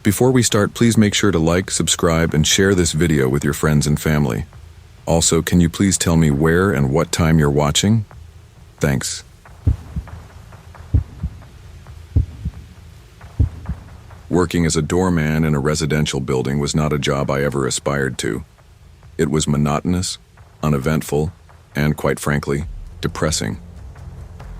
Before we start, please make sure to like, subscribe, and share this video with your friends and family. Also, can you please tell me where and what time you're watching? Thanks. Working as a doorman in a residential building was not a job I ever aspired to. It was monotonous, uneventful, and, quite frankly, depressing.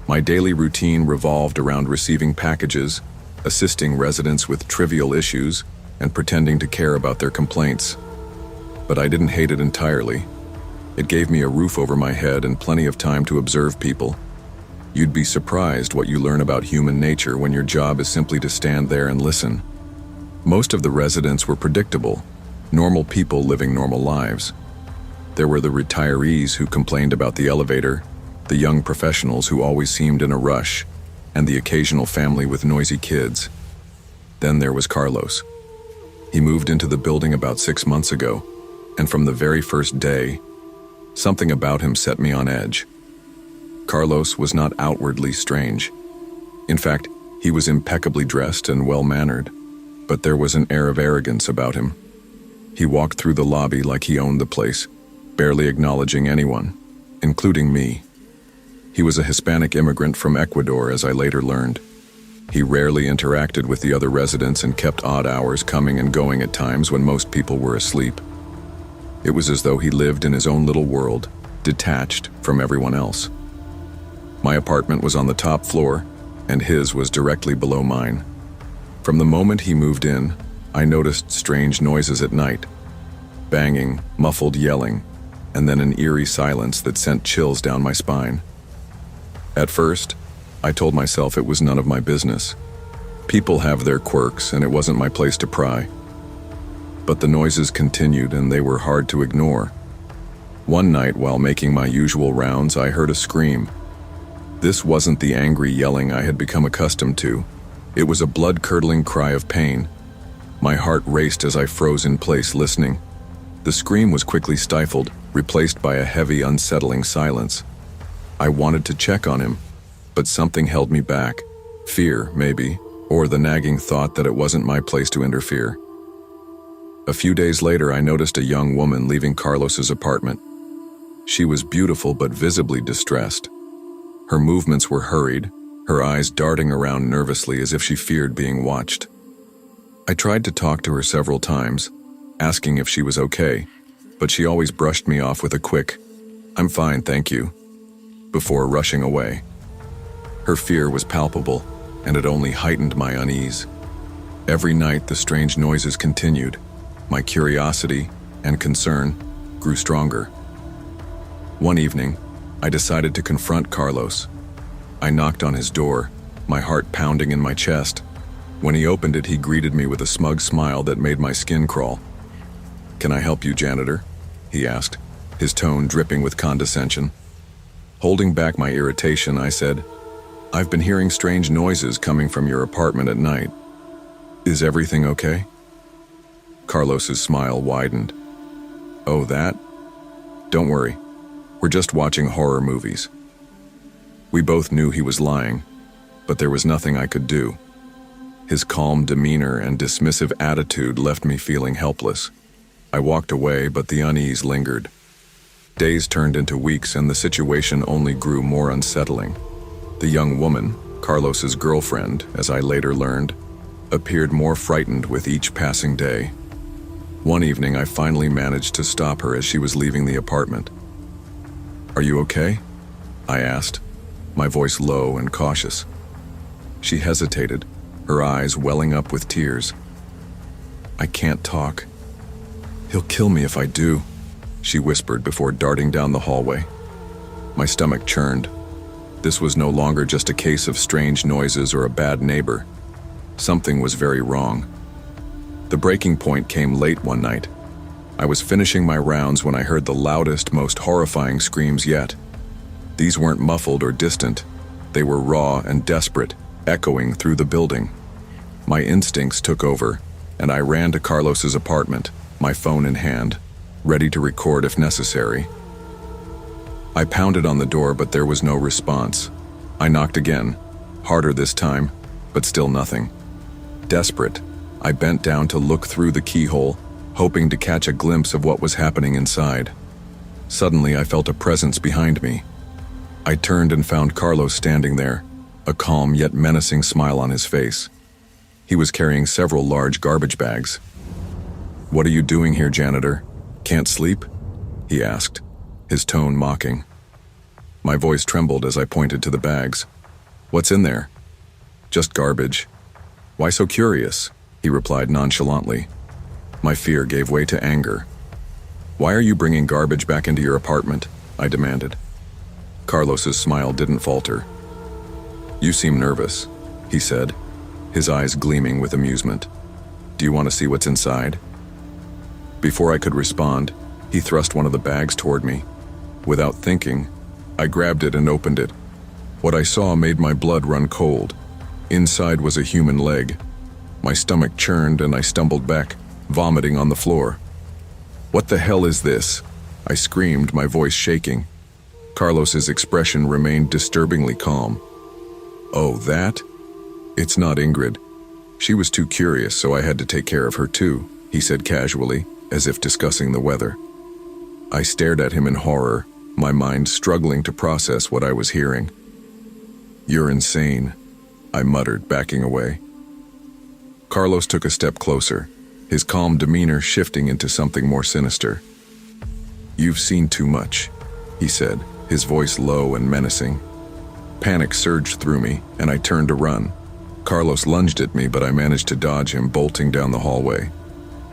My daily routine revolved around receiving packages, assisting residents with trivial issues, and pretending to care about their complaints. But I didn't hate it entirely. It gave me a roof over my head and plenty of time to observe people. You'd be surprised what you learn about human nature when your job is simply to stand there and listen. Most of the residents were predictable, normal people living normal lives. There were the retirees who complained about the elevator, the young professionals who always seemed in a rush, and the occasional family with noisy kids. Then there was Carlos. He moved into the building about 6 months ago, and from the very first day, something about him set me on edge. Carlos was not outwardly strange. In fact, he was impeccably dressed and well-mannered, but there was an air of arrogance about him. He walked through the lobby like he owned the place, barely acknowledging anyone, including me. He was a Hispanic immigrant from Ecuador, as I later learned. He rarely interacted with the other residents and kept odd hours coming and going at times when most people were asleep. It was as though he lived in his own little world, detached from everyone else. My apartment was on the top floor, and his was directly below mine. From the moment he moved in, I noticed strange noises at night. Banging, muffled yelling, and then an eerie silence that sent chills down my spine. At first, I told myself it was none of my business. People have their quirks, and it wasn't my place to pry. But the noises continued, and they were hard to ignore. One night, while making my usual rounds, I heard a scream. This wasn't the angry yelling I had become accustomed to. It was a blood-curdling cry of pain. My heart raced as I froze in place, listening. The scream was quickly stifled, replaced by a heavy, unsettling silence. I wanted to check on him, but something held me back. Fear, maybe, or the nagging thought that it wasn't my place to interfere. A few days later, I noticed a young woman leaving Carlos's apartment. She was beautiful but visibly distressed. Her movements were hurried, her eyes darting around nervously as if she feared being watched. I tried to talk to her several times, asking if she was okay, but she always brushed me off with a quick, "I'm fine, thank you," before rushing away. Her fear was palpable, and it only heightened my unease. Every night the strange noises continued. My curiosity and concern grew stronger. One evening, I decided to confront Carlos. I knocked on his door, my heart pounding in my chest. When he opened it, he greeted me with a smug smile that made my skin crawl. "Can I help you, janitor?" he asked, his tone dripping with condescension. Holding back my irritation, I said, "I've been hearing strange noises coming from your apartment at night. Is everything okay?" Carlos's smile widened. "Oh, that? Don't worry. We're just watching horror movies." We both knew he was lying, but there was nothing I could do. His calm demeanor and dismissive attitude left me feeling helpless. I walked away, but the unease lingered. Days turned into weeks, and the situation only grew more unsettling. The young woman, Carlos's girlfriend, as I later learned, appeared more frightened with each passing day. One evening, I finally managed to stop her as she was leaving the apartment. "Are you okay?" I asked, my voice low and cautious. She hesitated, her eyes welling up with tears. "I can't talk. He'll kill me if I do," she whispered before darting down the hallway. My stomach churned. This was no longer just a case of strange noises or a bad neighbor. Something was very wrong. The breaking point came late one night. I was finishing my rounds when I heard the loudest, most horrifying screams yet. These weren't muffled or distant. They were raw and desperate, echoing through the building. My instincts took over, and I ran to Carlos's apartment, my phone in hand, ready to record if necessary. I pounded on the door, but there was no response. I knocked again, harder this time, but still nothing. Desperate, I bent down to look through the keyhole, hoping to catch a glimpse of what was happening inside. Suddenly, I felt a presence behind me. I turned and found Carlos standing there, a calm yet menacing smile on his face. He was carrying several large garbage bags. "What are you doing here, janitor? Can't sleep?" he asked, his tone mocking. My voice trembled as I pointed to the bags. "What's in there?" "Just garbage." "Why so curious?" he replied nonchalantly. My fear gave way to anger. "Why are you bringing garbage back into your apartment?" I demanded. Carlos's smile didn't falter. "You seem nervous," he said, his eyes gleaming with amusement. "Do you want to see what's inside?" Before I could respond, he thrust one of the bags toward me. Without thinking, I grabbed it and opened it. What I saw made my blood run cold. Inside was a human leg. My stomach churned and I stumbled back, vomiting on the floor. "What the hell is this?" I screamed, my voice shaking. Carlos's expression remained disturbingly calm. "Oh, that? It's not Ingrid. She was too curious, so I had to take care of her too," he said casually, as if discussing the weather. I stared at him in horror, my mind struggling to process what I was hearing. "You're insane," I muttered, backing away. Carlos took a step closer, his calm demeanor shifting into something more sinister. "You've seen too much," he said, his voice low and menacing. Panic surged through me, and I turned to run. Carlos lunged at me, but I managed to dodge him, bolting down the hallway.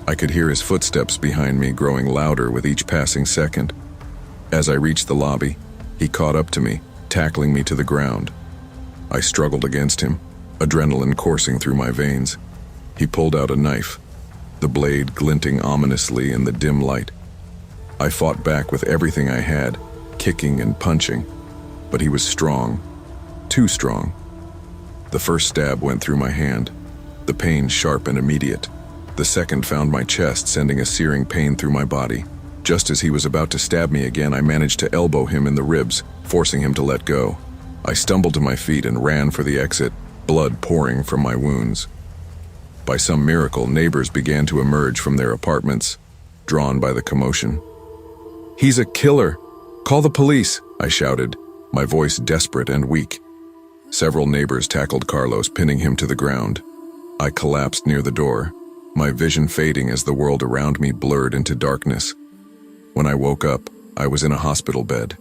I could hear his footsteps behind me growing louder with each passing second. As I reached the lobby, he caught up to me, tackling me to the ground. I struggled against him, adrenaline coursing through my veins. He pulled out a knife, the blade glinting ominously in the dim light. I fought back with everything I had, kicking and punching, but he was strong, too strong. The first stab went through my hand, the pain sharp and immediate. The second found my chest, sending a searing pain through my body. Just as he was about to stab me again, I managed to elbow him in the ribs, forcing him to let go. I stumbled to my feet and ran for the exit, blood pouring from my wounds. By some miracle, neighbors began to emerge from their apartments, drawn by the commotion. "He's a killer! Call the police!" I shouted, my voice desperate and weak. Several neighbors tackled Carlos, pinning him to the ground. I collapsed near the door, my vision fading as the world around me blurred into darkness. When I woke up, I was in a hospital bed.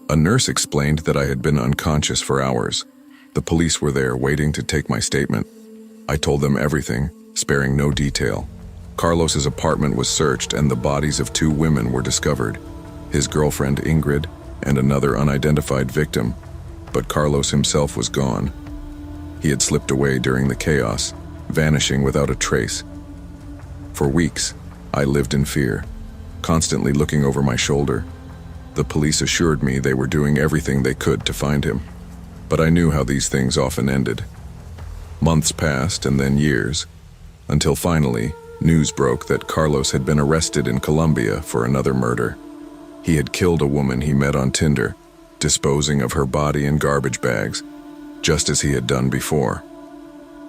A nurse explained that I had been unconscious for hours. The police were there, waiting to take my statement. I told them everything, sparing no detail. Carlos's apartment was searched and the bodies of 2 women were discovered, his girlfriend Ingrid and another unidentified victim, but Carlos himself was gone. He had slipped away during the chaos, vanishing without a trace. For weeks, I lived in fear, constantly looking over my shoulder. The police assured me they were doing everything they could to find him, but I knew how these things often ended. Months passed and then years, until finally, news broke that Carlos had been arrested in Colombia for another murder. He had killed a woman he met on Tinder, disposing of her body in garbage bags, just as he had done before.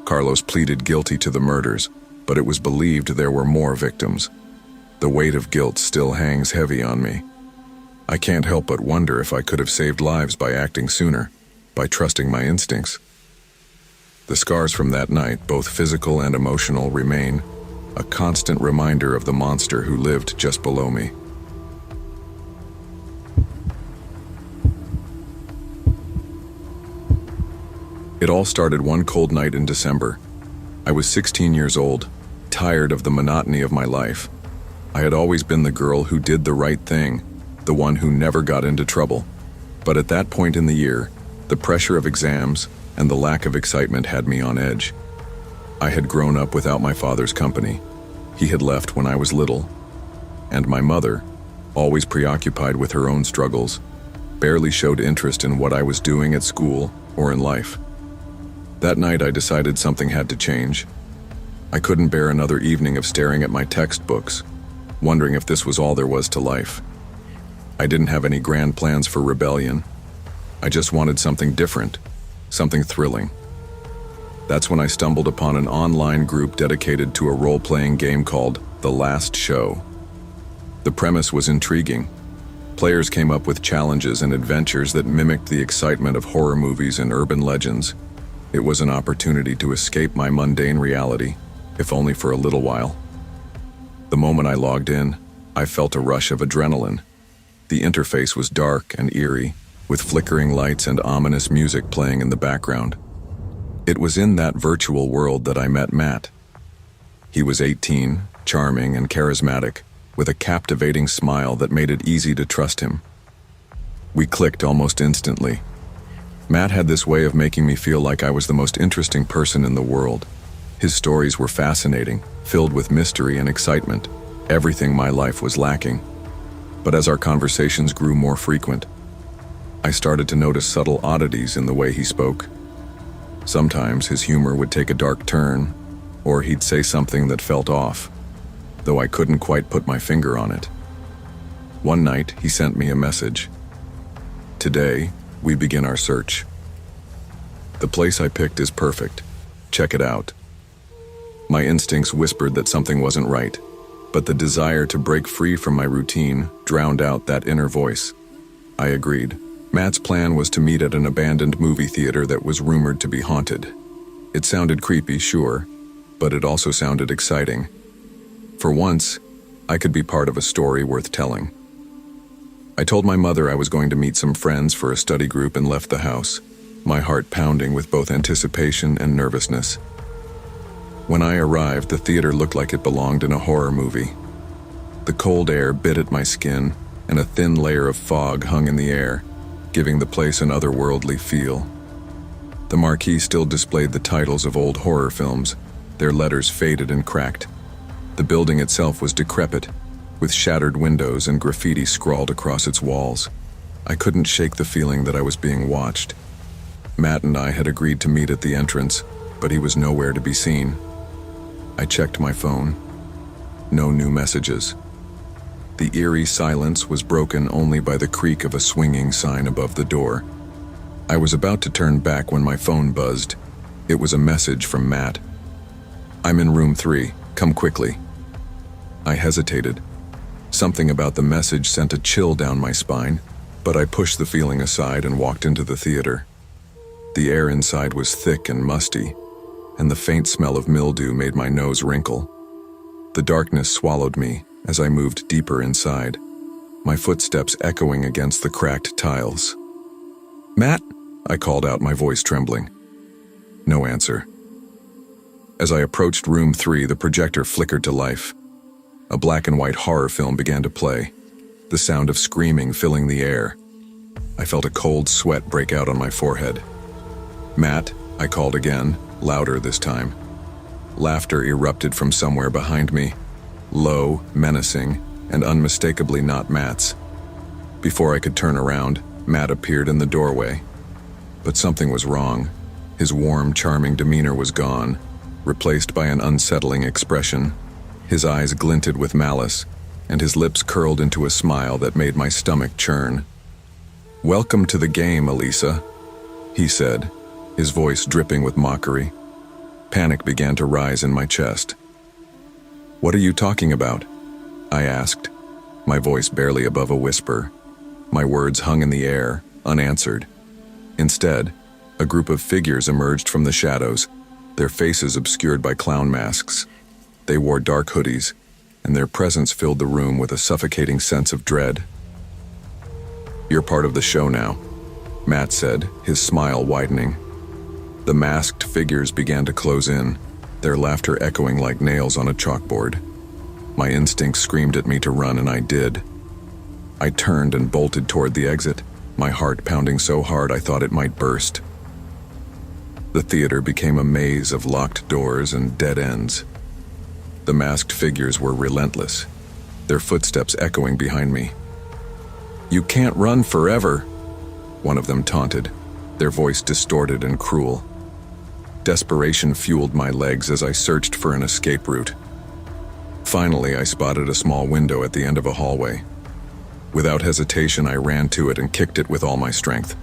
Carlos pleaded guilty to the murders, but it was believed there were more victims. The weight of guilt still hangs heavy on me. I can't help but wonder if I could have saved lives by acting sooner, by trusting my instincts. The scars from that night, both physical and emotional, remain, a constant reminder of the monster who lived just below me. It all started one cold night in December. I was 16 years old, tired of the monotony of my life. I had always been the girl who did the right thing, the one who never got into trouble. But at that point in the year, the pressure of exams and the lack of excitement had me on edge. I had grown up without my father's company. He had left when I was little. And my mother, always preoccupied with her own struggles, barely showed interest in what I was doing at school or in life. That night I decided something had to change. I couldn't bear another evening of staring at my textbooks, wondering if this was all there was to life. I didn't have any grand plans for rebellion. I just wanted something different, something thrilling. That's when I stumbled upon an online group dedicated to a role-playing game called The Last Show. The premise was intriguing. Players came up with challenges and adventures that mimicked the excitement of horror movies and urban legends. It was an opportunity to escape my mundane reality, if only for a little while. The moment I logged in, I felt a rush of adrenaline. The interface was dark and eerie, with flickering lights and ominous music playing in the background. It was in that virtual world that I met Matt. He was 18, charming and charismatic, with a captivating smile that made it easy to trust him. We clicked almost instantly. Matt had this way of making me feel like I was the most interesting person in the world. His stories were fascinating, filled with mystery and excitement, everything my life was lacking. But as our conversations grew more frequent, I started to notice subtle oddities in the way he spoke. Sometimes his humor would take a dark turn, or he'd say something that felt off, though I couldn't quite put my finger on it. One night, he sent me a message. "Today, we begin our search. The place I picked is perfect. Check it out." My instincts whispered that something wasn't right, but the desire to break free from my routine drowned out that inner voice. I agreed. Matt's plan was to meet at an abandoned movie theater that was rumored to be haunted. It sounded creepy, sure, but it also sounded exciting. For once, I could be part of a story worth telling. I told my mother I was going to meet some friends for a study group and left the house, my heart pounding with both anticipation and nervousness. When I arrived, the theater looked like it belonged in a horror movie. The cold air bit at my skin, and a thin layer of fog hung in the air, giving the place an otherworldly feel. The marquee still displayed the titles of old horror films, their letters faded and cracked. The building itself was decrepit, with shattered windows and graffiti scrawled across its walls. I couldn't shake the feeling that I was being watched. Matt and I had agreed to meet at the entrance, but he was nowhere to be seen. I checked my phone. No new messages. The eerie silence was broken only by the creak of a swinging sign above the door. I was about to turn back when my phone buzzed. It was a message from Matt. "I'm in room 3. Come quickly." I hesitated. Something about the message sent a chill down my spine, but I pushed the feeling aside and walked into the theater. The air inside was thick and musty, and the faint smell of mildew made my nose wrinkle. The darkness swallowed me as I moved deeper inside, my footsteps echoing against the cracked tiles. "Matt?" I called out, my voice trembling. No answer. As I approached room 3, the projector flickered to life. A black and white horror film began to play, the sound of screaming filling the air. I felt a cold sweat break out on my forehead. "Matt?" I called again, louder this time. Laughter erupted from somewhere behind me, low, menacing, and unmistakably not Matt's. Before I could turn around, Matt appeared in the doorway. But something was wrong. His warm, charming demeanor was gone, replaced by an unsettling expression. His eyes glinted with malice, and his lips curled into a smile that made my stomach churn. "Welcome to the game, Elisa," he said, his voice dripping with mockery. Panic began to rise in my chest. "What are you talking about?" I asked, my voice barely above a whisper. My words hung in the air, unanswered. Instead, a group of figures emerged from the shadows, their faces obscured by clown masks. They wore dark hoodies, and their presence filled the room with a suffocating sense of dread. "You're part of the show now," Matt said, his smile widening. The masked figures began to close in, their laughter echoing like nails on a chalkboard. My instincts screamed at me to run, and I did. I turned and bolted toward the exit, my heart pounding so hard I thought it might burst. The theater became a maze of locked doors and dead ends. The masked figures were relentless, their footsteps echoing behind me. "You can't run forever," one of them taunted, their voice distorted and cruel. Desperation fueled my legs as I searched for an escape route. Finally, I spotted a small window at the end of a hallway. Without hesitation, I ran to it and kicked it with all my strength.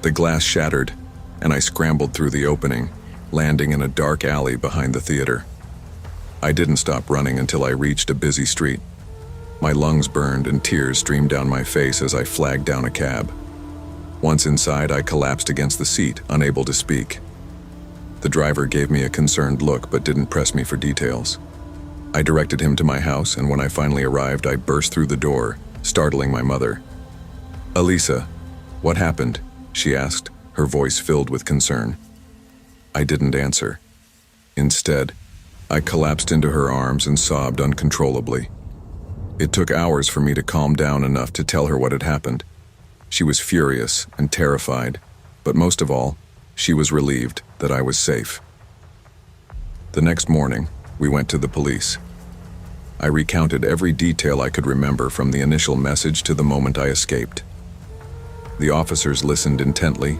The glass shattered, and I scrambled through the opening, landing in a dark alley behind the theater. I didn't stop running until I reached a busy street. My lungs burned and tears streamed down my face as I flagged down a cab. Once inside, I collapsed against the seat, unable to speak. The driver gave me a concerned look but didn't press me for details. I directed him to my house, and when I finally arrived, I burst through the door, startling my mother. "Elisa, what happened?" she asked, her voice filled with concern. I didn't answer. Instead, I collapsed into her arms and sobbed uncontrollably. It took hours for me to calm down enough to tell her what had happened. She was furious and terrified, but most of all, she was relieved that I was safe. The next morning, we went to the police. I recounted every detail I could remember from the initial message to the moment I escaped. The officers listened intently,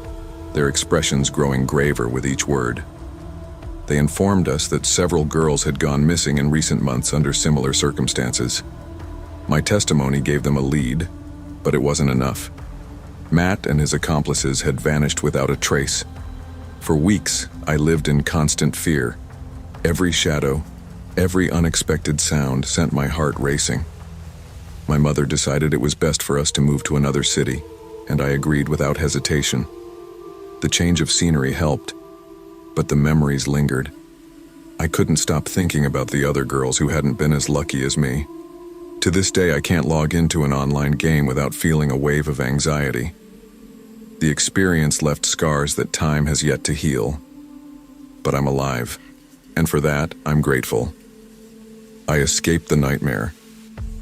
their expressions growing graver with each word. They informed us that several girls had gone missing in recent months under similar circumstances. My testimony gave them a lead, but it wasn't enough. Matt and his accomplices had vanished without a trace. For weeks, I lived in constant fear. Every shadow, every unexpected sound sent my heart racing. My mother decided it was best for us to move to another city, and I agreed without hesitation. The change of scenery helped, but the memories lingered. I couldn't stop thinking about the other girls who hadn't been as lucky as me. To this day, I can't log into an online game without feeling a wave of anxiety. The experience left scars that time has yet to heal. But I'm alive, and for that, I'm grateful. I escaped the nightmare,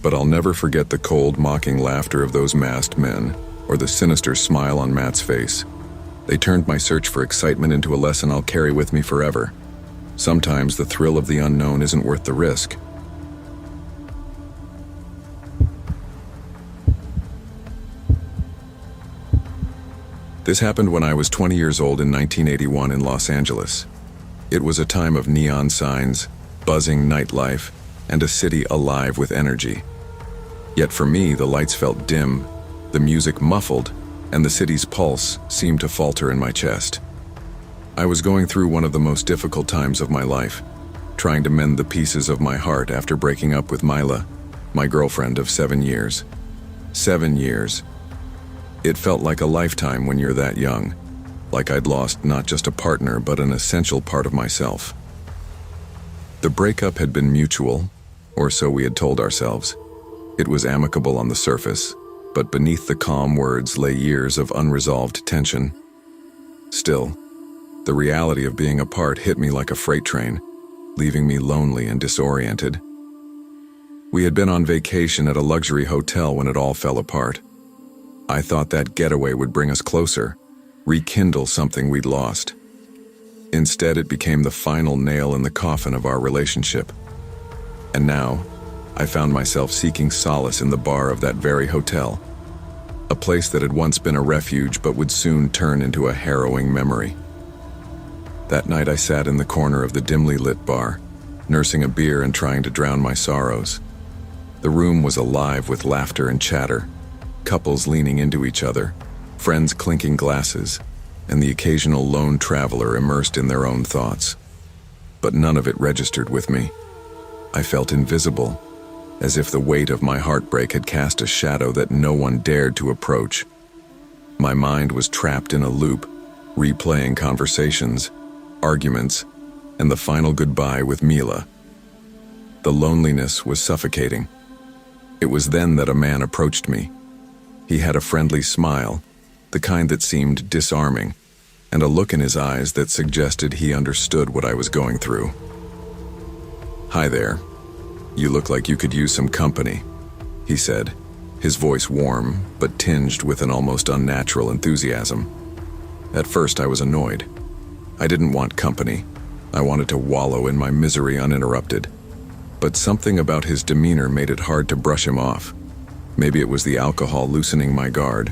but I'll never forget the cold, mocking laughter of those masked men, or the sinister smile on Matt's face. They turned my search for excitement into a lesson I'll carry with me forever. Sometimes the thrill of the unknown isn't worth the risk. This happened when I was 20 years old in 1981 in Los Angeles. It was a time of neon signs, buzzing nightlife, and a city alive with energy. Yet for me, the lights felt dim, the music muffled, and the city's pulse seemed to falter in my chest. I was going through one of the most difficult times of my life, trying to mend the pieces of my heart after breaking up with Mila, my girlfriend of 7 years. 7 years. It felt like a lifetime when you're that young, like I'd lost not just a partner but an essential part of myself. The breakup had been mutual, or so we had told ourselves. It was amicable on the surface, but beneath the calm words lay years of unresolved tension. Still, the reality of being apart hit me like a freight train, leaving me lonely and disoriented. We had been on vacation at a luxury hotel when it all fell apart. I thought that getaway would bring us closer, rekindle something we'd lost. Instead, it became the final nail in the coffin of our relationship. And now, I found myself seeking solace in the bar of that very hotel, a place that had once been a refuge but would soon turn into a harrowing memory. That night I sat in the corner of the dimly lit bar, nursing a beer and trying to drown my sorrows. The room was alive with laughter and chatter, couples leaning into each other, friends clinking glasses, and the occasional lone traveler immersed in their own thoughts. But none of it registered with me. I felt invisible, as if the weight of my heartbreak had cast a shadow that no one dared to approach. My mind was trapped in a loop, replaying conversations, arguments, and the final goodbye with Mila. The loneliness was suffocating. It was then that a man approached me. He had a friendly smile, the kind that seemed disarming, and a look in his eyes that suggested he understood what I was going through. "Hi there. You look like you could use some company," he said, his voice warm but tinged with an almost unnatural enthusiasm. At first I was annoyed. I didn't want company. I wanted to wallow in my misery uninterrupted. But something about his demeanor made it hard to brush him off. Maybe it was the alcohol loosening my guard,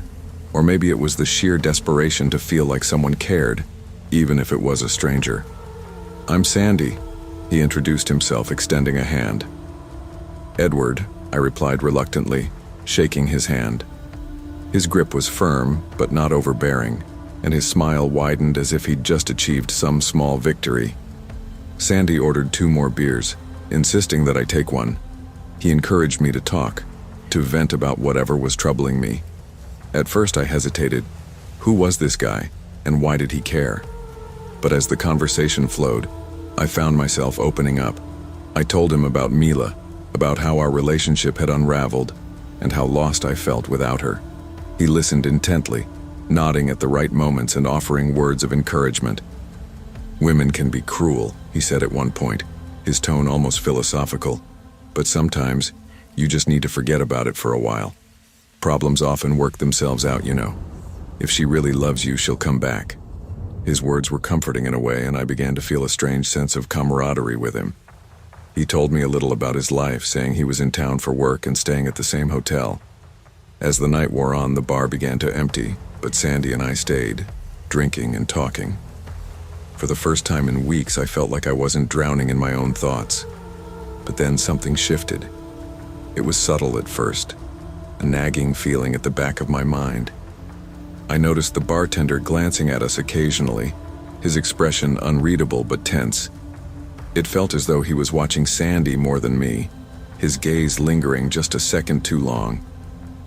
or maybe it was the sheer desperation to feel like someone cared, even if it was a stranger. "I'm Sandy," he introduced himself, extending a hand. "Edward," I replied reluctantly, shaking his hand. His grip was firm, but not overbearing, and his smile widened as if he'd just achieved some small victory. Sandy ordered 2 more beers, insisting that I take one. He encouraged me to talk, to vent about whatever was troubling me. At first I hesitated. Who was this guy, and why did he care? But as the conversation flowed, I found myself opening up. I told him about Mila, about how our relationship had unraveled, and how lost I felt without her. He listened intently, nodding at the right moments and offering words of encouragement. "Women can be cruel," he said at one point, his tone almost philosophical. "But sometimes, you just need to forget about it for a while. Problems often work themselves out, you know. If she really loves you, she'll come back." His words were comforting in a way, and I began to feel a strange sense of camaraderie with him. He told me a little about his life, saying he was in town for work and staying at the same hotel. As the night wore on, the bar began to empty, but Sandy and I stayed, drinking and talking. For the first time in weeks, I felt like I wasn't drowning in my own thoughts. But then something shifted. It was subtle at first, a nagging feeling at the back of my mind. I noticed the bartender glancing at us occasionally, his expression unreadable but tense. It felt as though he was watching Sandy more than me, his gaze lingering just a second too long.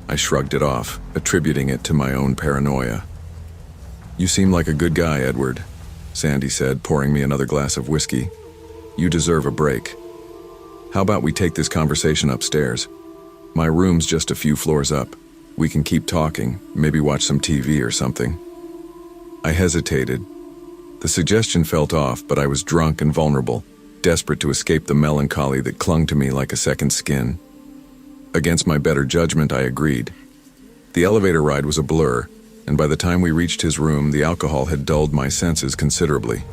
I shrugged it off, attributing it to my own paranoia. "You seem like a good guy, Edward," Sandy said, pouring me another glass of whiskey. "You deserve a break. How about we take this conversation upstairs? My room's just a few floors up. We can keep talking, maybe watch some TV or something." I hesitated. The suggestion felt off, but I was drunk and vulnerable, desperate to escape the melancholy that clung to me like a second skin. Against my better judgment, I agreed. The elevator ride was a blur, and by the time we reached his room, the alcohol had dulled my senses considerably.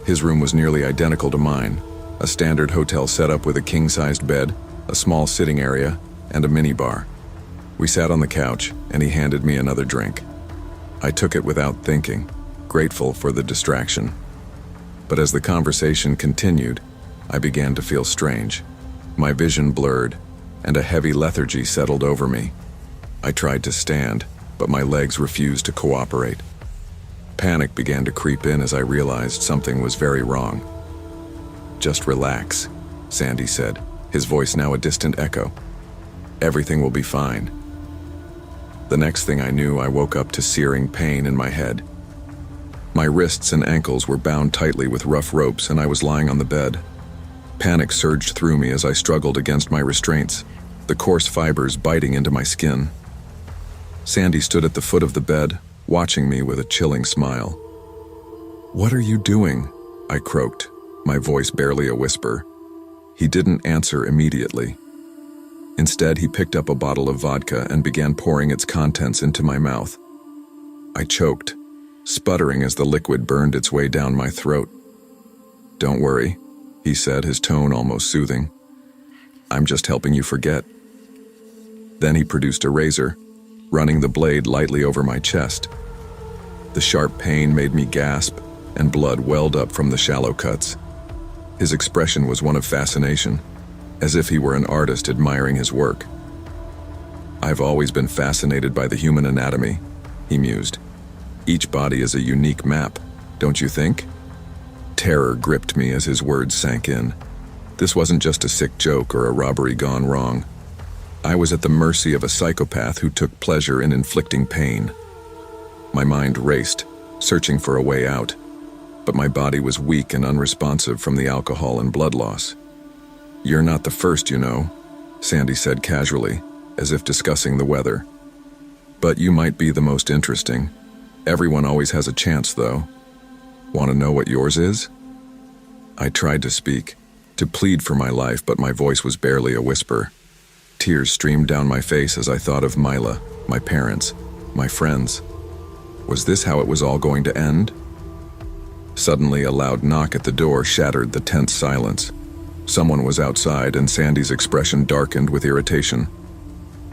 His room was nearly identical to mine, a standard hotel setup with a king-sized bed, a small sitting area, and a minibar. We sat on the couch, and he handed me another drink. I took it without thinking, grateful for the distraction. But as the conversation continued, I began to feel strange. My vision blurred, and a heavy lethargy settled over me. I tried to stand, but my legs refused to cooperate. Panic began to creep in as I realized something was very wrong. "Just relax," Sandy said, his voice now a distant echo. "Everything will be fine." The next thing I knew, I woke up to searing pain in my head. My wrists and ankles were bound tightly with rough ropes, and I was lying on the bed. Panic surged through me as I struggled against my restraints, the coarse fibers biting into my skin. Sandy stood at the foot of the bed, watching me with a chilling smile. "What are you doing?" I croaked, my voice barely a whisper. He didn't answer immediately. Instead, he picked up a bottle of vodka and began pouring its contents into my mouth. I choked, sputtering as the liquid burned its way down my throat. "Don't worry," he said, his tone almost soothing. "I'm just helping you forget." Then he produced a razor, running the blade lightly over my chest. The sharp pain made me gasp, and blood welled up from the shallow cuts. His expression was one of fascination, as if he were an artist admiring his work. "I've always been fascinated by the human anatomy," he mused. "Each body is a unique map, don't you think?" Terror gripped me as his words sank in. This wasn't just a sick joke or a robbery gone wrong. I was at the mercy of a psychopath who took pleasure in inflicting pain. My mind raced, searching for a way out, but my body was weak and unresponsive from the alcohol and blood loss. "You're not the first, you know," Sandy said casually, as if discussing the weather. "But you might be the most interesting. Everyone always has a chance, though. Want to know what yours is?" I tried to speak, to plead for my life, but my voice was barely a whisper. Tears streamed down my face as I thought of Mila, my parents, my friends. Was this how it was all going to end? Suddenly, a loud knock at the door shattered the tense silence. Someone was outside, and Sandy's expression darkened with irritation.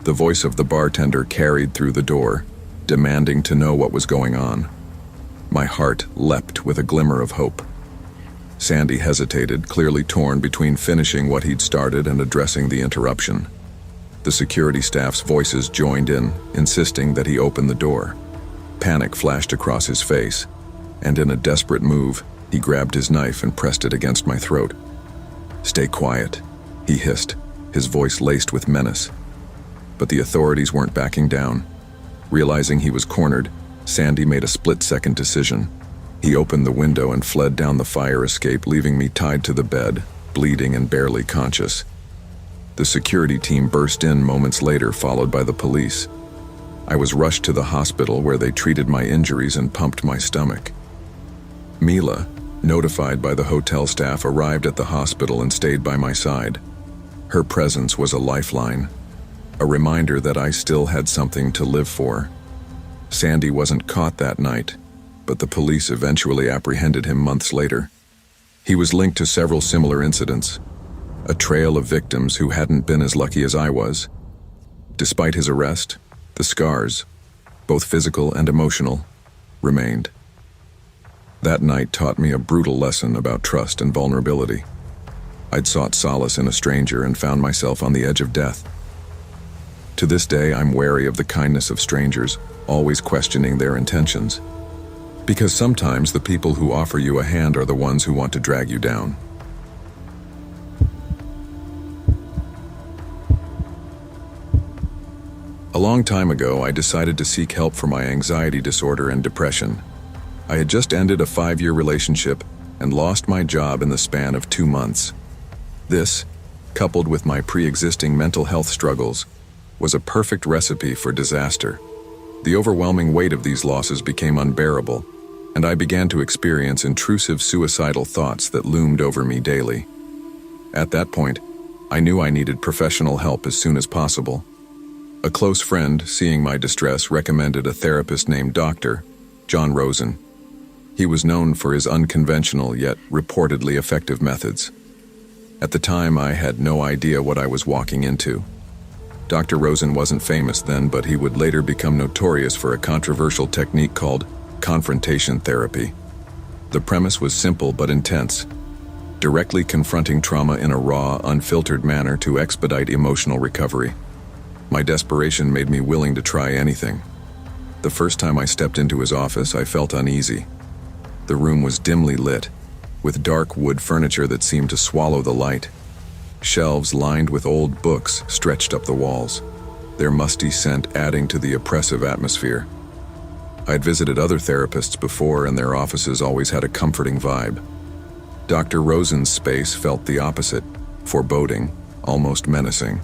The voice of the bartender carried through the door, demanding to know what was going on. My heart leapt with a glimmer of hope. Sandy hesitated, clearly torn between finishing what he'd started and addressing the interruption. The security staff's voices joined in, insisting that he open the door. Panic flashed across his face, and in a desperate move, he grabbed his knife and pressed it against my throat. "Stay quiet," he hissed, his voice laced with menace. But the authorities weren't backing down. Realizing he was cornered, Sandy made a split-second decision. He opened the window and fled down the fire escape, leaving me tied to the bed, bleeding and barely conscious. The security team burst in moments later, followed by the police. I was rushed to the hospital where they treated my injuries and pumped my stomach. Mila, notified by the hotel staff, arrived at the hospital and stayed by my side. Her presence was a lifeline, a reminder that I still had something to live for. Sandy wasn't caught that night, but the police eventually apprehended him months later. He was linked to several similar incidents, a trail of victims who hadn't been as lucky as I was. Despite his arrest, the scars, both physical and emotional, remained. That night taught me a brutal lesson about trust and vulnerability. I'd sought solace in a stranger and found myself on the edge of death. To this day, I'm wary of the kindness of strangers, always questioning their intentions. Because sometimes the people who offer you a hand are the ones who want to drag you down. A long time ago, I decided to seek help for my anxiety disorder and depression. I had just ended a 5-year relationship and lost my job in the span of 2 months. This, coupled with my pre-existing mental health struggles, was a perfect recipe for disaster. The overwhelming weight of these losses became unbearable, and I began to experience intrusive suicidal thoughts that loomed over me daily. At that point, I knew I needed professional help as soon as possible. A close friend, seeing my distress, recommended a therapist named Dr. John Rosen. He was known for his unconventional yet reportedly effective methods. At the time, I had no idea what I was walking into. Dr. Rosen wasn't famous then, but he would later become notorious for a controversial technique called confrontation therapy. The premise was simple but intense, directly confronting trauma in a raw, unfiltered manner to expedite emotional recovery. My desperation made me willing to try anything. The first time I stepped into his office, I felt uneasy. The room was dimly lit, with dark wood furniture that seemed to swallow the light. Shelves lined with old books stretched up the walls, their musty scent adding to the oppressive atmosphere. I'd visited other therapists before, and their offices always had a comforting vibe. Dr. Rosen's space felt the opposite, foreboding, almost menacing.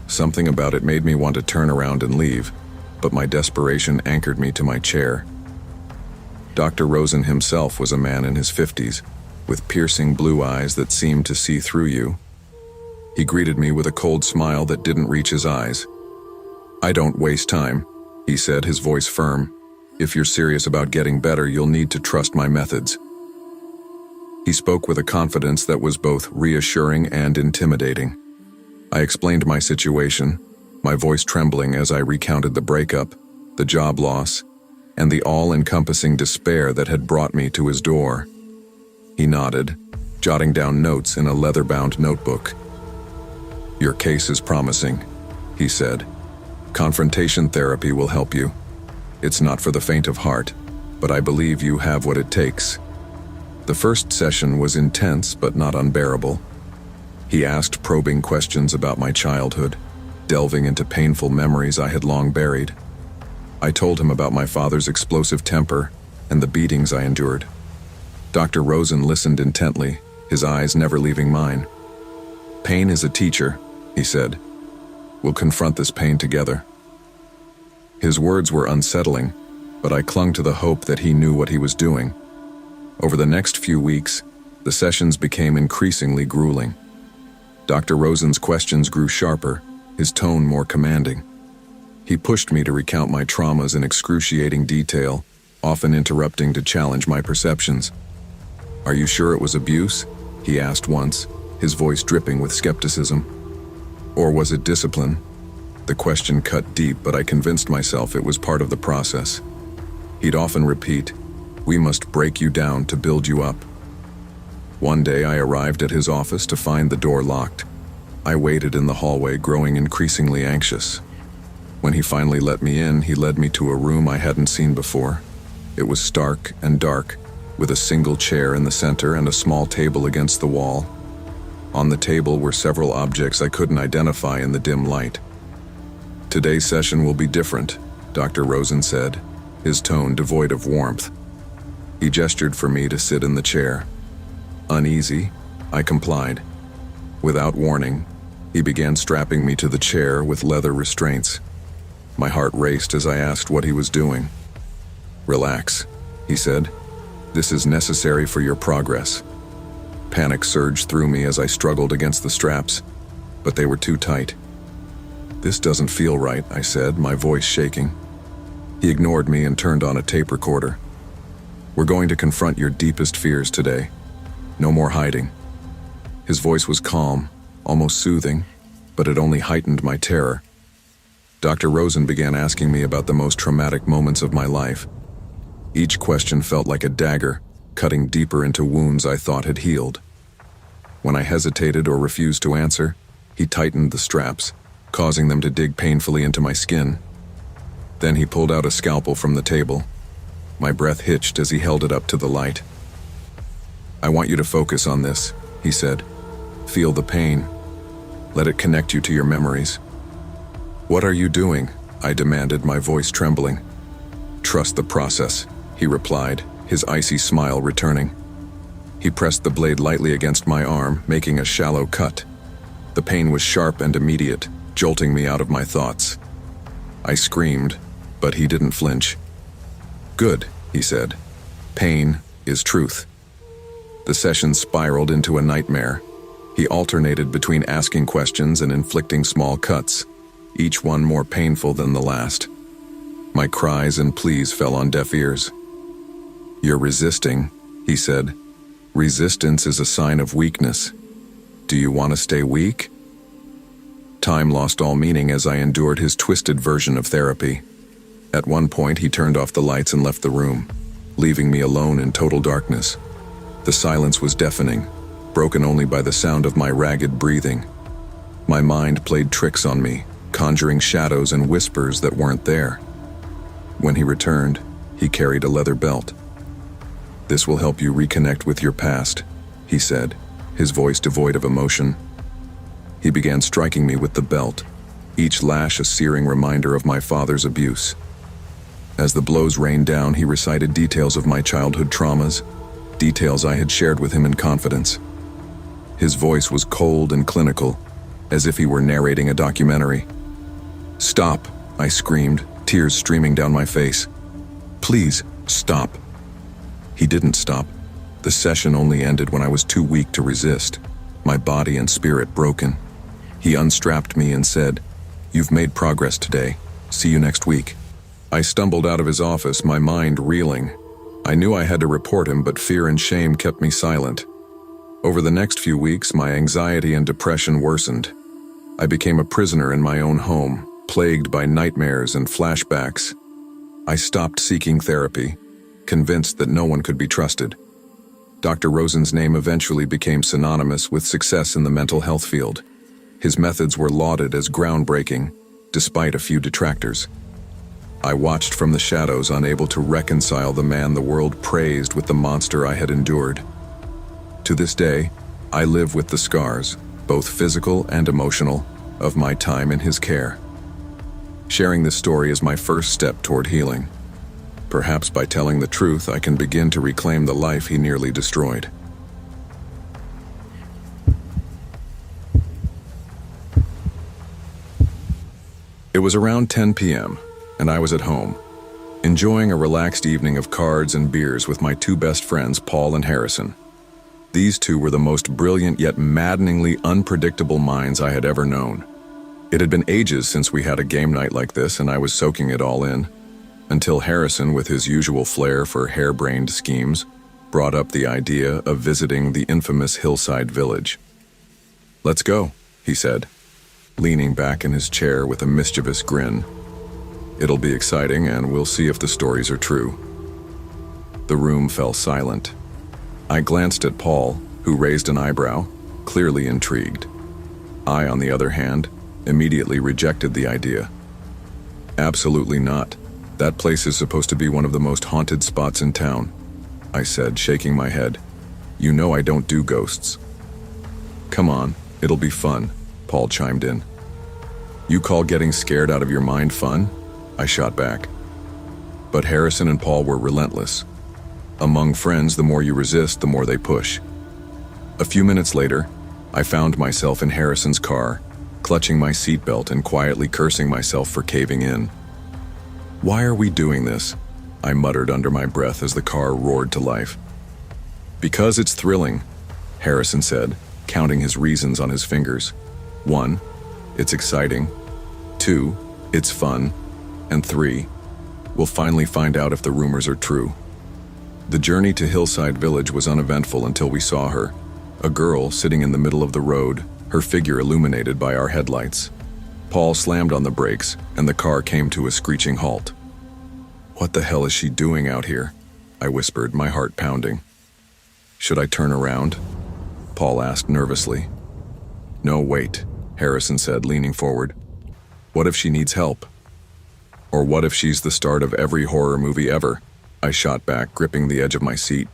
Something about it made me want to turn around and leave, but my desperation anchored me to my chair. Dr. Rosen himself was a man in his 50s, with piercing blue eyes that seemed to see through you. He greeted me with a cold smile that didn't reach his eyes. "I don't waste time," he said, his voice firm. "If you're serious about getting better, you'll need to trust my methods." He spoke with a confidence that was both reassuring and intimidating. I explained my situation, my voice trembling as I recounted the breakup, the job loss, and the all-encompassing despair that had brought me to his door. He nodded, jotting down notes in a leather-bound notebook. "Your case is promising," he said. "Confrontation therapy will help you. It's not for the faint of heart, but I believe you have what it takes." The first session was intense but not unbearable. He asked probing questions about my childhood, delving into painful memories I had long buried. I told him about my father's explosive temper and the beatings I endured. Dr. Rosen listened intently, his eyes never leaving mine. "Pain is a teacher," he said. "We'll confront this pain together." His words were unsettling, but I clung to the hope that he knew what he was doing. Over the next few weeks, the sessions became increasingly grueling. Dr. Rosen's questions grew sharper, his tone more commanding. He pushed me to recount my traumas in excruciating detail, often interrupting to challenge my perceptions. "Are you sure it was abuse?" he asked once, his voice dripping with skepticism. "Or was it discipline?" The question cut deep, but I convinced myself it was part of the process. He'd often repeat, "We must break you down to build you up." One day I arrived at his office to find the door locked. I waited in the hallway, growing increasingly anxious. When he finally let me in, he led me to a room I hadn't seen before. It was stark and dark, with a single chair in the center and a small table against the wall. On the table were several objects I couldn't identify in the dim light. "Today's session will be different," Dr. Rosen said, his tone devoid of warmth. He gestured for me to sit in the chair. Uneasy, I complied. Without warning, he began strapping me to the chair with leather restraints. My heart raced as I asked what he was doing. "Relax," he said. "This is necessary for your progress." Panic surged through me as I struggled against the straps, but they were too tight. "This doesn't feel right," I said, my voice shaking. He ignored me and turned on a tape recorder. "We're going to confront your deepest fears today. No more hiding." His voice was calm, almost soothing, but it only heightened my terror. Dr. Rosen began asking me about the most traumatic moments of my life. Each question felt like a dagger, cutting deeper into wounds I thought had healed. When I hesitated or refused to answer, he tightened the straps, causing them to dig painfully into my skin. Then he pulled out a scalpel from the table. My breath hitched as he held it up to the light. "I want you to focus on this," he said. "Feel the pain. Let it connect you to your memories." "What are you doing?" I demanded, my voice trembling. "Trust the process," he replied, his icy smile returning. He pressed the blade lightly against my arm, making a shallow cut. The pain was sharp and immediate, jolting me out of my thoughts. I screamed, but he didn't flinch. "Good," he said. "Pain is truth." The session spiraled into a nightmare. He alternated between asking questions and inflicting small cuts, each one more painful than the last. My cries and pleas fell on deaf ears. "You're resisting," he said. "Resistance is a sign of weakness. Do you want to stay weak?" Time lost all meaning as I endured his twisted version of therapy. At one point, he turned off the lights and left the room, leaving me alone in total darkness. The silence was deafening, broken only by the sound of my ragged breathing. My mind played tricks on me, conjuring shadows and whispers that weren't there. When he returned, he carried a leather belt. "This will help you reconnect with your past," he said, his voice devoid of emotion. He began striking me with the belt, each lash a searing reminder of my father's abuse. As the blows rained down, he recited details of my childhood traumas, details I had shared with him in confidence. His voice was cold and clinical, as if he were narrating a documentary. "Stop," I screamed, tears streaming down my face. "Please, stop." He didn't stop. The session only ended when I was too weak to resist, my body and spirit broken. He unstrapped me and said, "You've made progress today. See you next week." I stumbled out of his office, my mind reeling. I knew I had to report him, but fear and shame kept me silent. Over the next few weeks, my anxiety and depression worsened. I became a prisoner in my own home, plagued by nightmares and flashbacks. I stopped seeking therapy, convinced that no one could be trusted. Dr. Rosen's name eventually became synonymous with success in the mental health field. His methods were lauded as groundbreaking, despite a few detractors. I watched from the shadows, unable to reconcile the man the world praised with the monster I had endured. To this day, I live with the scars, both physical and emotional, of my time in his care. Sharing this story is my first step toward healing. Perhaps by telling the truth, I can begin to reclaim the life he nearly destroyed. It was around 10 p.m., and I was at home, enjoying a relaxed evening of cards and beers with my two best friends, Paul and Harrison. These two were the most brilliant yet maddeningly unpredictable minds I had ever known. It had been ages since we had a game night like this, and I was soaking it all in, until Harrison, with his usual flair for harebrained schemes, brought up the idea of visiting the infamous hillside village. "Let's go," he said, leaning back in his chair with a mischievous grin. "It'll be exciting, and we'll see if the stories are true." The room fell silent. I glanced at Paul, who raised an eyebrow, clearly intrigued. I, on the other hand, immediately rejected the idea. Absolutely not. That place is supposed to be one of the most haunted spots in town, I said, shaking my head. You know I don't do ghosts. Come on, it'll be fun, Paul chimed in. You call getting scared out of your mind fun? I shot back. But Harrison and Paul were relentless. Among friends, the more you resist, the more they push. A few minutes later, I found myself in Harrison's car, clutching my seatbelt and quietly cursing myself for caving in. Why are we doing this? I muttered under my breath as the car roared to life. Because it's thrilling, Harrison said, counting his reasons on his fingers. 1, it's exciting. 2, it's fun. And 3, we'll finally find out if the rumors are true. The journey to Hillside Village was uneventful until we saw her, a girl sitting in the middle of the road, her figure illuminated by our headlights. Paul slammed on the brakes, and the car came to a screeching halt. What the hell is she doing out here? I whispered, my heart pounding. Should I turn around? Paul asked nervously. No, wait, Harrison said, leaning forward. What if she needs help? Or what if she's the start of every horror movie ever? I shot back, gripping the edge of my seat.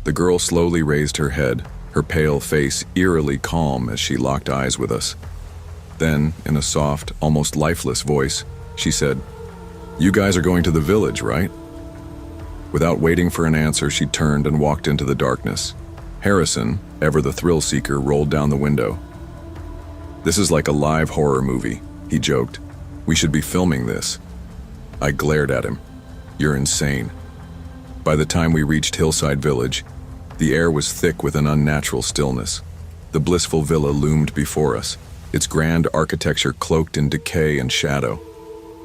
The girl slowly raised her head, her pale face eerily calm as she locked eyes with us. Then, in a soft, almost lifeless voice, she said, You guys are going to the village, right? Without waiting for an answer, she turned and walked into the darkness. Harrison, ever the thrill seeker, rolled down the window. This is like a live horror movie, he joked. We should be filming this. I glared at him. You're insane. By the time we reached Hillside Village, the air was thick with an unnatural stillness. The blissful villa loomed before us, its grand architecture cloaked in decay and shadow.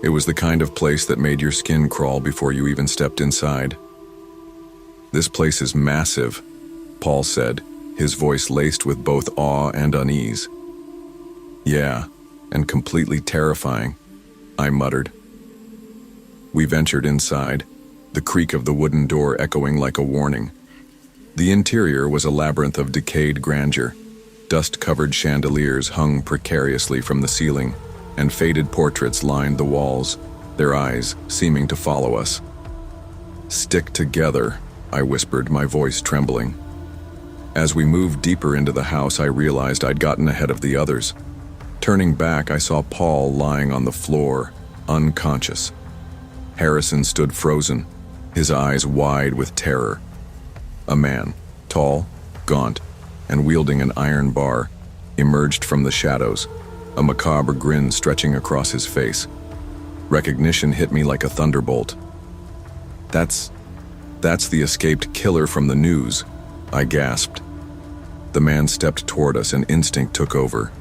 It was the kind of place that made your skin crawl before you even stepped inside. This place is massive, Paul said, his voice laced with both awe and unease. Yeah, and completely terrifying, I muttered. We ventured inside, the creak of the wooden door echoing like a warning. The interior was a labyrinth of decayed grandeur. Dust-covered chandeliers hung precariously from the ceiling, and faded portraits lined the walls, their eyes seeming to follow us. Stick together, I whispered, my voice trembling. As we moved deeper into the house, I realized I'd gotten ahead of the others. Turning back, I saw Paul lying on the floor, unconscious. Harrison stood frozen, his eyes wide with terror. A man, tall, gaunt, and wielding an iron bar, emerged from the shadows, a macabre grin stretching across his face. Recognition hit me like a thunderbolt. That's the escaped killer from the news, I gasped. The man stepped toward us and instinct took over.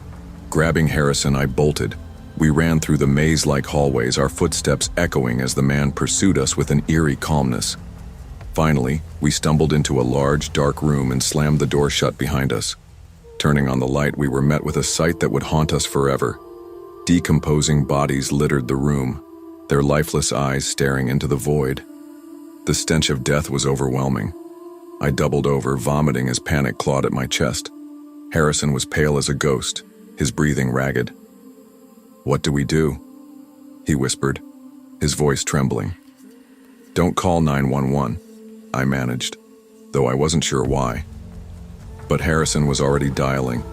Grabbing Harrison, I bolted. We ran through the maze-like hallways, our footsteps echoing as the man pursued us with an eerie calmness. Finally, we stumbled into a large, dark room and slammed the door shut behind us. Turning on the light, we were met with a sight that would haunt us forever. Decomposing bodies littered the room, their lifeless eyes staring into the void. The stench of death was overwhelming. I doubled over, vomiting as panic clawed at my chest. Harrison was pale as a ghost, his breathing ragged. What do we do? He whispered, his voice trembling. Don't call 911, I managed, though I wasn't sure why. But Harrison was already dialing,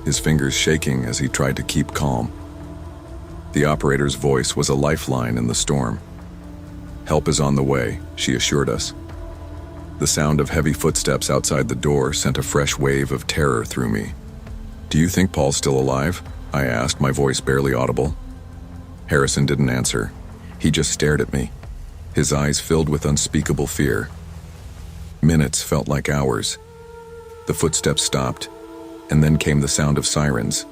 his fingers shaking as he tried to keep calm. The operator's voice was a lifeline in the storm. Help is on the way, she assured us. The sound of heavy footsteps outside the door sent a fresh wave of terror through me. Do you think Paul's still alive? I asked, my voice barely audible. Harrison didn't answer. He just stared at me, his eyes filled with unspeakable fear. Minutes felt like hours. The footsteps stopped, and then came the sound of sirens.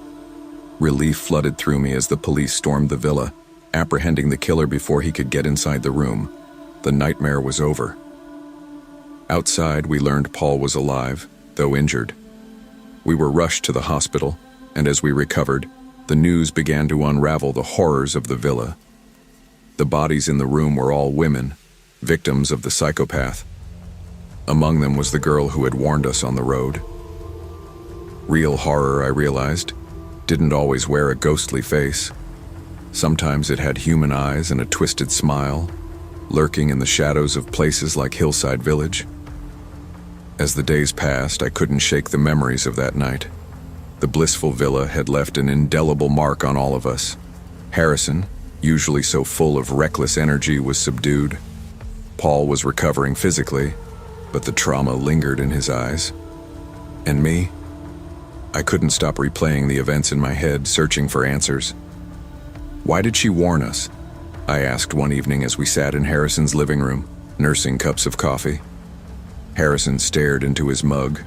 Relief flooded through me as the police stormed the villa, apprehending the killer before he could get inside the room. The nightmare was over. Outside, we learned Paul was alive, though injured. We were rushed to the hospital, and as we recovered, the news began to unravel the horrors of the villa. The bodies in the room were all women, victims of the psychopath. Among them was the girl who had warned us on the road. Real horror, I realized, didn't always wear a ghostly face. Sometimes it had human eyes and a twisted smile, lurking in the shadows of places like Hillside Village. As the days passed, I couldn't shake the memories of that night. The blissful villa had left an indelible mark on all of us. Harrison, usually so full of reckless energy, was subdued. Paul was recovering physically, but the trauma lingered in his eyes. And me? I couldn't stop replaying the events in my head, searching for answers. Why did she warn us? I asked one evening as we sat in Harrison's living room, nursing cups of coffee. Harrison stared into his mug.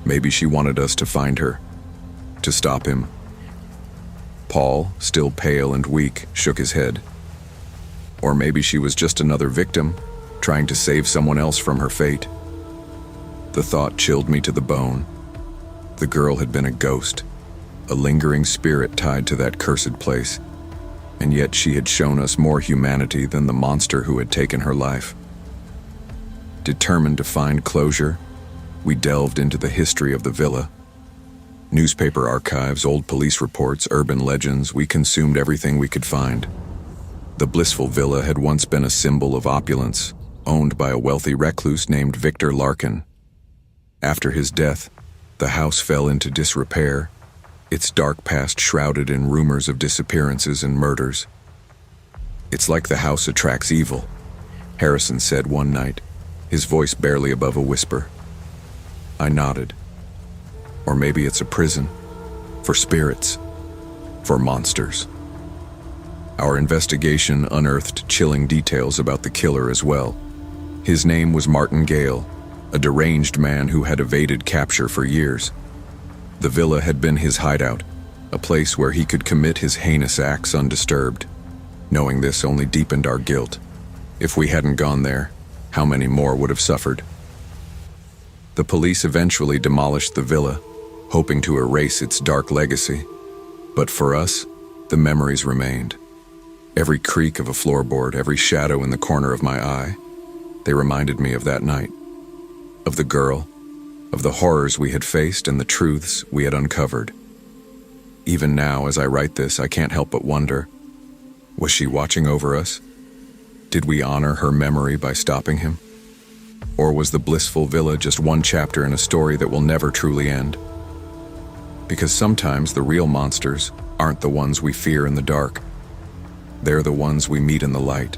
Maybe she wanted us to find her, to stop him. Paul, still pale and weak, shook his head. Or maybe she was just another victim, trying to save someone else from her fate. The thought chilled me to the bone. The girl had been a ghost, a lingering spirit tied to that cursed place, and yet she had shown us more humanity than the monster who had taken her life. Determined to find closure, we delved into the history of the villa. Newspaper archives, old police reports, urban legends, we consumed everything we could find. The blissful villa had once been a symbol of opulence, owned by a wealthy recluse named Victor Larkin. After his death, the house fell into disrepair, its dark past shrouded in rumors of disappearances and murders. "It's like the house attracts evil," Harrison said one night, his voice barely above a whisper. I nodded. Or maybe it's a prison, for spirits, for monsters. Our investigation unearthed chilling details about the killer as well. His name was Martin Gale, a deranged man who had evaded capture for years. The villa had been his hideout, a place where he could commit his heinous acts undisturbed. Knowing this only deepened our guilt. If we hadn't gone there, how many more would have suffered? The police eventually demolished the villa, hoping to erase its dark legacy. But for us, the memories remained. Every creak of a floorboard, every shadow in the corner of my eye, they reminded me of that night, of the girl, of the horrors we had faced and the truths we had uncovered. Even now, as I write this, I can't help but wonder, was she watching over us? Did we honor her memory by stopping him? Or was the blissful villa just one chapter in a story that will never truly end? Because sometimes the real monsters aren't the ones we fear in the dark. They're the ones we meet in the light.